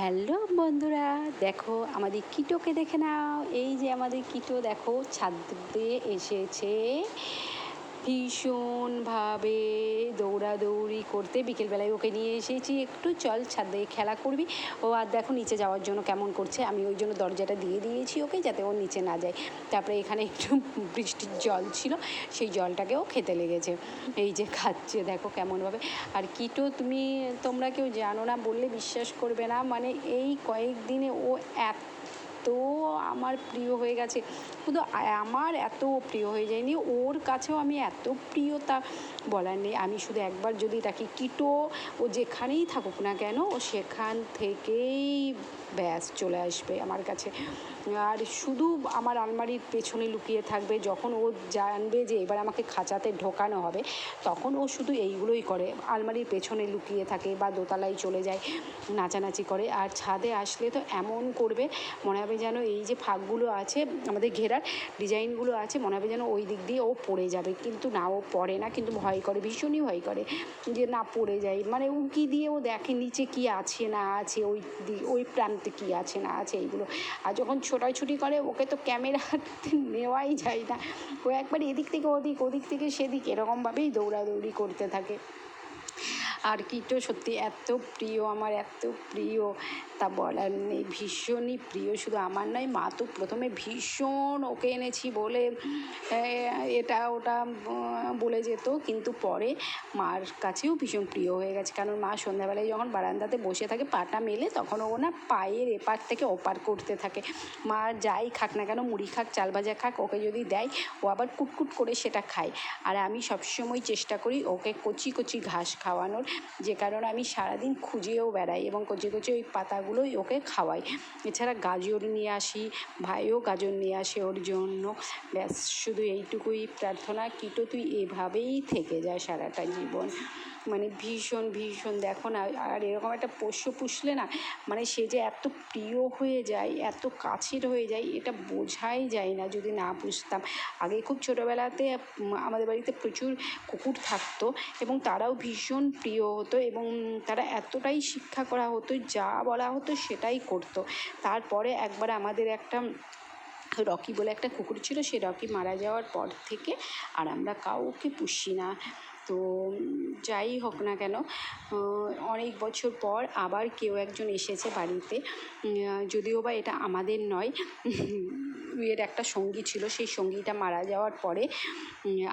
Hello বন্ধুরা, দেখো আমাদের কিটোকে দেখে নাও। এই যে আমাদের কিটো দেখো ছাদ দিয়ে এসেছে ভীষণভাবে দৌড়াদৌড়ি করতে। বিকেলবেলায় ওকে নিয়ে এসেছি, একটু চল ছাদ দিয়ে খেলা করবি। ও আর দেখো নিচে যাওয়ার জন্য কেমন করছে। আমি ওই জন্য দরজাটা দিয়ে দিয়েছি ওকে, যাতে ও নিচে না যায়। তারপরে এখানে একটু বৃষ্টির জল ছিল, সেই জলটাকেও খেতে লেগেছে। এই যে খাচ্ছে দেখো কেমনভাবে। আর কিটো তোমরা কেউ জানো না, বললে বিশ্বাস করবে না। মানে এই কয়েকদিনে ও এত আমার প্রিয় হয়ে গেছে। শুধু আমার এত প্রিয় হয়ে যায়নি, ওর কাছেও আমি এত প্রিয় তা বলার নেই। আমি শুধু একবার যদি ডাকি কিটো, ও যেখানেই থাকুক না কেন ও সেখান থেকেই ব্যাস চলে আসবে আমার কাছে। আর শুধু আমার আলমারির পেছনে লুকিয়ে থাকবে। যখন ও জানবে যে এবার আমাকে খাঁচাতে ঢোকানো হবে, তখন ও শুধু এইগুলোই করে, আলমারির পেছনে লুকিয়ে থাকে বা দোতলায় চলে যায়, নাচানাচি করে। আর ছাদে আসলে তো এমন করবে, মনে হবে যেন এই যে ফাঁকগুলো আছে আমাদের ঘেরার ডিজাইনগুলো আছে, মনে হবে যেন ওই দিক দিয়ে ও পড়ে যাবে। কিন্তু না, ও পড়ে না, কিন্তু ভয় করে, ভীষণই ভয় করে যে না পড়ে যায়। মানে উঁকি দিয়ে ও দেখে নিচে কি আছে না আছে, ওই প্রান্তে কি আছে না আছে এইগুলো। আর যখন ছোটাছুটি করে ওকে তো ক্যামেরাতে নেওয়াই যায় না। ও একবার এদিক থেকে ওদিক, ওদিক থেকে সেদিক, এরকমভাবেই দৌড়াদৌড়ি করতে থাকে। আর কিটো সত্যি এত প্রিয় আমার, এত প্রিয় তা বলার নেই। ভীষণই প্রিয়, শুধু আমার নয়, মা তো প্রথমে ভীষণ ওকে এনেছি বলে এটা ওটা বলে যেত, কিন্তু পরে মার কাছেও ভীষণ প্রিয় হয়ে গেছে। কারণ মা সন্ধ্যাবেলায় যখন বারান্দাতে বসে থাকে পাটা মেলে, তখন ও না পায়ের এপার থেকে ওপার করতে থাকে। মা যাই খাক না কেন, মুড়ি খাক, চাল ভাজা খাক, ওকে যদি দেয় ও আবার কুটকুট করে সেটা খায়। আর আমি সবসময় চেষ্টা করি ওকে কচি কচি ঘাস খাওয়ানোর, যে কারণে আমি সারাদিন খুঁজেও বেড়াই এবং কচি কচি ওই পাতাগুলোই ওকে খাওয়াই। এছাড়া গাজর নিয়ে আসি, ভাইও গাজর নিয়ে আসে ওর জন্য। ব্যাস শুধু এইটুকুই প্রার্থনা, কিটো তুই এভাবেই থেকে যায় সারাটা জীবন। মানে ভীষণ ভীষণ, দেখো না। আর এরকম একটা পোষ্য পুষলে না, মানে সে যে এত প্রিয় হয়ে যায়, এত কাছের হয়ে যায়, এটা বোঝাই যায় না যদি না পুষতাম। আগে খুব ছোটোবেলাতে আমাদের বাড়িতে প্রচুর কুকুর থাকতো এবং তারাও ভীষণ প্রিয় হতো এবং তারা এতটাই শিক্ষা করা হতো, যা বলা হতো সেটাই করতো। তারপরে একবার আমাদের একটা রকি বলে একটা কুকুর ছিল, সে রকি মারা যাওয়ার পর থেকে আর আমরা কাউকে পুষি না। তো যাই হোক না কেন, অনেক বছর পর আবার কেউ একজন এসেছে বাড়িতে, যদিও বা এটা আমাদের নয়, এর একটা সঙ্গী ছিল। সেই সঙ্গীটা মারা যাওয়ার পরে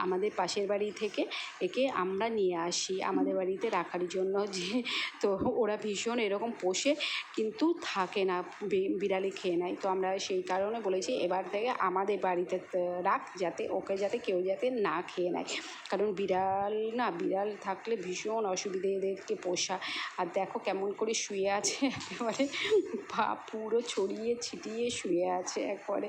আমাদের পাশের বাড়ি থেকে একে আমরা নিয়ে আসি আমাদের বাড়িতে রাখার জন্য। যে তো ওরা ভীষণ এরকম পোষে কিন্তু থাকে না, বিড়ালে খেয়ে নেয়। তো আমরা সেই কারণে বলেছি এবার থেকে আমাদের বাড়িতে রাখ, যাতে ওকে যাতে কেউ যাতে না খেয়ে নেয়। কারণ বিড়াল থাকলে ভীষণ অসুবিধে এদেরকে পোষা। আর দেখো কেমন করে শুয়ে আছে, একেবারে পা পুরো ছড়িয়ে ছিটিয়ে শুয়ে আছে একবারে।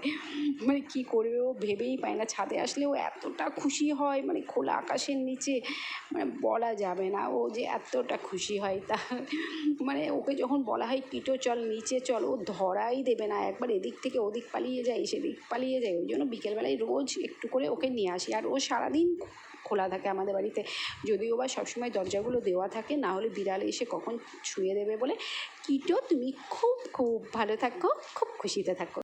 মানে কী করবে ও ভেবেই পায় না। ছাদে আসলে ও এতটা খুশি হয়, মানে খোলা আকাশের নিচে, মানে বলা যাবে না ও যে এতটা খুশি হয়। তা মানে ওকে যখন বলা হয় কিটো চল নিচে চল, ও ধরাই দেবে না। একবার এদিক থেকে ওদিক পালিয়ে যায়, সেদিক পালিয়ে যায়। ওই জন্য বিকেলবেলায় রোজ একটু করে ওকে নিয়ে আসি। আর ও সারাদিন খোলা থাকে আমাদের বাড়িতে, যদিও বা সবসময় দরজাগুলো দেওয়া থাকে, না হলে বিড়াল এসে কখন ছুঁয়ে দেবে বলে। কিটো তুমি খুব খুব ভালো থাকো, খুব খুশিতে থাকো।